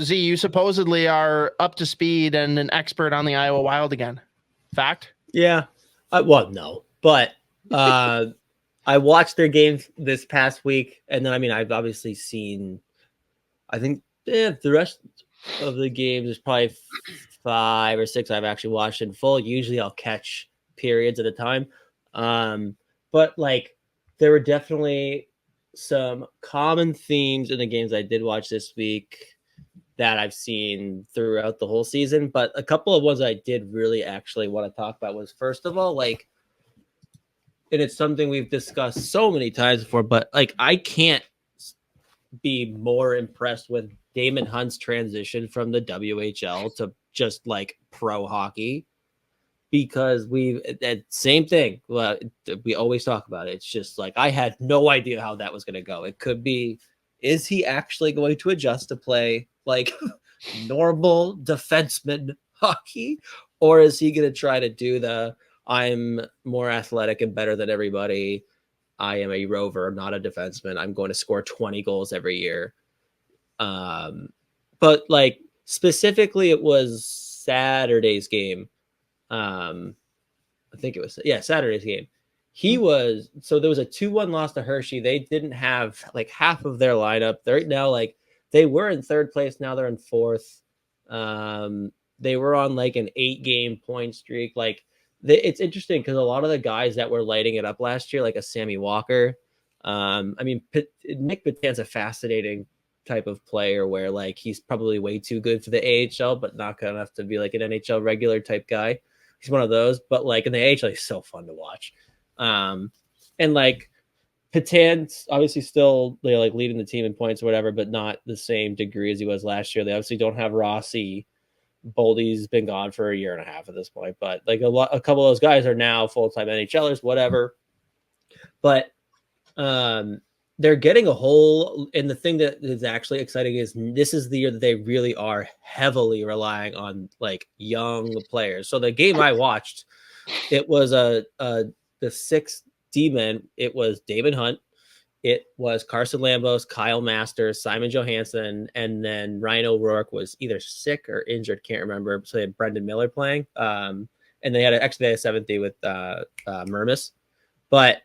Z, you supposedly are up to speed and an expert on the Iowa Wild again. Fact? Yeah. Well, no, but I watched their games this past week, and then I've obviously seen. I think the rest of the games is probably 5 or 6 I've actually watched in full. Usually, I'll catch periods at a time, but like there were definitely some common themes in the games I did watch this week that I've seen throughout the whole season. But a couple of ones I did really actually want to talk about was, first of all, like, and it's something we've discussed so many times before, but like I can't be more impressed with Damon Hunt's transition from the WHL to just like pro hockey, because that same thing. Well, we always talk about it. It's just like I had no idea how that was going to go. It could be, is he actually going to adjust to play like normal defenseman hockey, or is he going to try to do the I'm more athletic and better than everybody, I am a rover, not a defenseman, I'm going to score 20 goals every year? But like specifically, it was Saturday's game. I think it was Saturday's game. He was, so there was a 2-1 loss to Hershey. They didn't have like half of their lineup. They're now like, they were in 3rd place. Now they're in 4th. They were on like an 8-game point streak. Like it's interesting because a lot of the guys that were lighting it up last year, like a Sammy Walker, Nick Batan's a fascinating type of player where like he's probably way too good for the AHL, but not good enough to be like an NHL regular type guy. He's one of those, but like in the AHL, he's so fun to watch. And like Patan's obviously still like leading the team in points or whatever, but not the same degree as he was last year. They obviously don't have Rossi. Boldy's been gone for a year and a half at this point, but like a couple of those guys are now full-time NHLers, whatever. But they're getting a whole, and the thing that is actually exciting is this is the year that they really are heavily relying on like young players. So the game I watched, it was the 6 D-men. It was Damon Hunt, it was Carson Lambos, Kyle Masters, Simon Johansson, and then Ryan O'Rourke was either sick or injured, can't remember. So they had Brendan Miller playing, and they had a 7th D with Mermis. But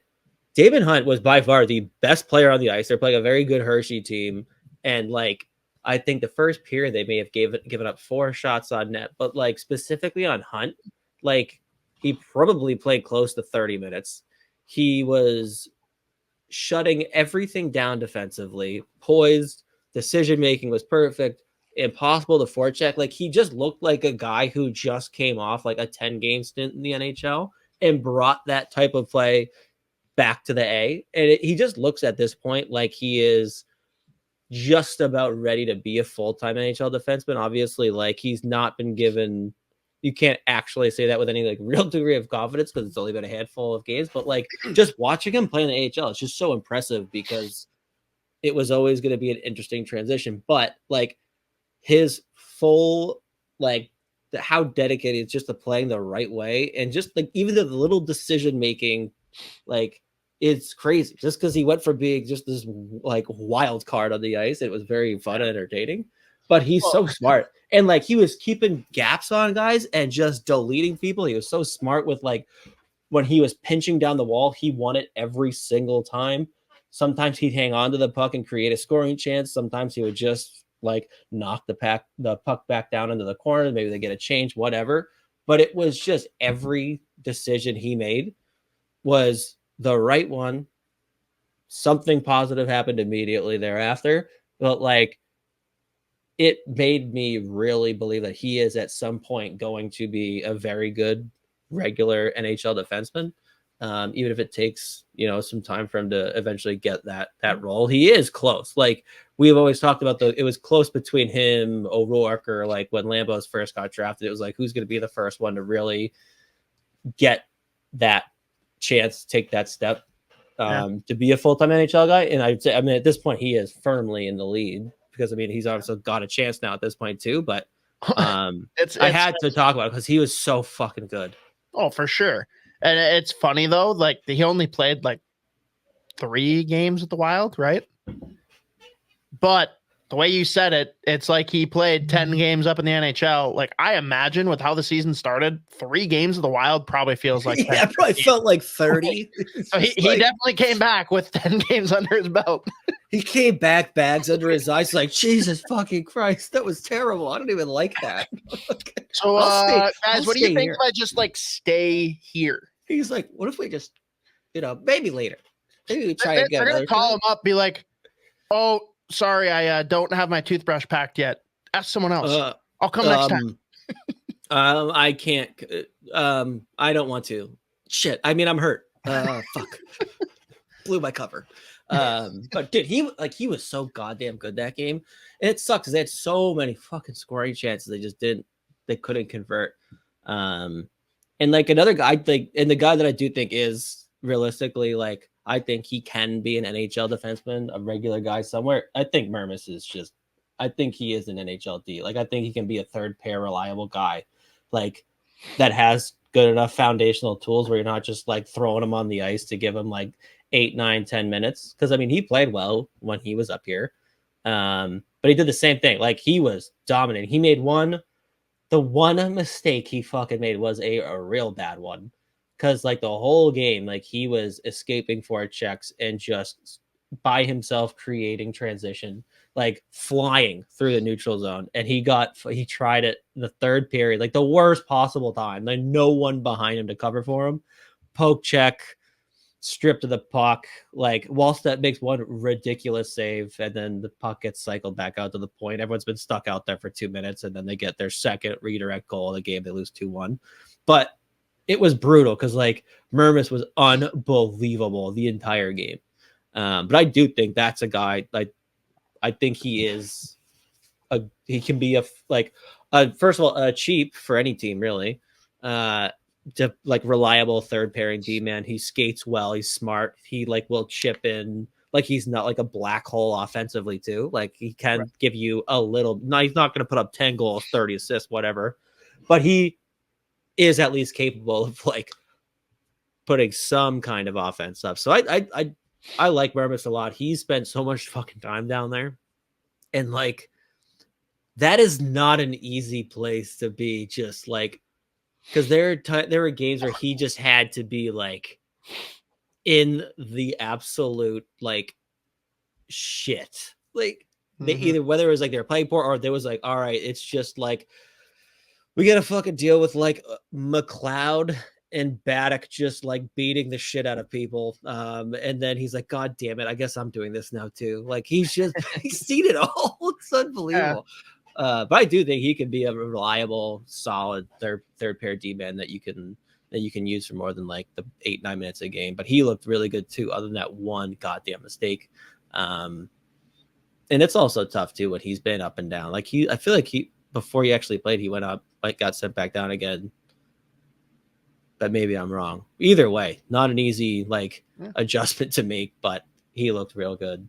Damon Hunt was by far the best player on the ice. They're playing a very good Hershey team, and like I think the first period they may have given up 4 shots on net, but like specifically on Hunt, like he probably played close to 30 minutes. He was shutting everything down defensively, poised, decision-making was perfect, impossible to forecheck. Like he just looked like a guy who just came off like a 10-game stint in the NHL and brought that type of play back to the A. And he just looks at this point like he is just about ready to be a full-time NHL defenseman. Obviously, like he's not been given, you can't actually say that with any like real degree of confidence because it's only been a handful of games, but like just watching him play in the AHL, it's just so impressive because it was always going to be an interesting transition. But like his full, like how dedicated it's just to playing the right way. And just like, even the little decision making, like it's crazy just because he went from being just this like wild card on the ice. It was very fun and entertaining, but he's so smart. And like he was keeping gaps on guys and just deleting people. He was so smart with like when he was pinching down the wall, he won it every single time. Sometimes he'd hang on to the puck and create a scoring chance. Sometimes he would just like knock the puck back down into the corner. Maybe they get a change, whatever. But it was just every decision he made was the right one. Something positive happened immediately thereafter. But like, it made me really believe that he is at some point going to be a very good regular NHL defenseman. Even if it takes, some time for him to eventually get that role. He is close. Like we've always talked about it was close between him, O'Rourke, or like when Lambos first got drafted, it was like, who's going to be the first one to really get that chance, take that step to be a full-time NHL guy. And I'd say, at this point he is firmly in the lead because he's obviously got a chance now at this point too, but I had to talk about it because he was so fucking good. Oh, for sure. And it's funny though, like he only played like 3 games with the Wild, right? But The way you said it, it's like he played 10 games up in the NHL. Like, I imagine with how the season started, 3 games of the Wild probably feels like 10. Yeah, probably felt like 30. So he definitely came back with 10 games under his belt. He came back, bags under his eyes, like, Jesus fucking Christ, that was terrible. I don't even like that. So, guys, what do you think if I just like stay here? He's like, what if we just, maybe later. Maybe we try again. They're going to call him up, be like, oh, sorry, I don't have my toothbrush packed yet. Ask someone else. I'll come next time. I can't. I don't want to. Shit. I mean, I'm hurt. Fuck. Blew my cover. But dude, he was so goddamn good that game. And it sucks because they had so many fucking scoring chances. They couldn't convert. And like another guy, and the guy that I do think is realistically, like, I think he can be an NHL defenseman, a regular guy somewhere. I think Mermis is I think he is an NHL D. Like, I think he can be a third pair reliable guy, like, that has good enough foundational tools where you're not just like throwing him on the ice to give him like 8, 9, 10 minutes. Cause I mean, he played well when he was up here. But he did the same thing. Like, he was dominating. He made the one mistake he fucking made was a real bad one. Cause like the whole game, like, he was escaping forward checks and just by himself creating transition, like flying through the neutral zone. And he tried it in the third period, like the worst possible time. Like, no one behind him to cover for him. Poke check, stripped of the puck. Like, Wallstedt makes one ridiculous save, and then the puck gets cycled back out to the point. Everyone's been stuck out there for 2 minutes, and then they get their second redirect goal of the game. They lose 2-1. But it was brutal because like Mermis was unbelievable the entire game. But I do think that's a guy, like, I think he is he can be first of all, cheap for any team, really. To like reliable third pairing D man. He skates well. He's smart. He like will chip in. Like, he's not like a black hole offensively too. Like, he can give you a little. No, he's not going to put up 10 goals, 30 assists, whatever. But he is at least capable of like putting some kind of offense up. So I like Mermis a lot. He spent so much fucking time down there, and like, that is not an easy place to be. Just like, because there were games where he just had to be like in the absolute like shit. Like, they either, whether it was like they were playing poor or there was like, all right, it's just like, we got to fucking deal with like McLeod and Baddock just like beating the shit out of people. And then he's like, God damn it, I guess I'm doing this now too. Like, he's seen it all. It's unbelievable. But I do think he can be a reliable, solid third pair D-man that you can use for more than like the 8-9 minutes a game. But he looked really good too, other than that one goddamn mistake. And it's also tough too when he's been up and down. Like, I feel like before he actually played, he went up, like, got sent back down again. But maybe I'm wrong. Either way, not an easy like adjustment to make, but he looked real good.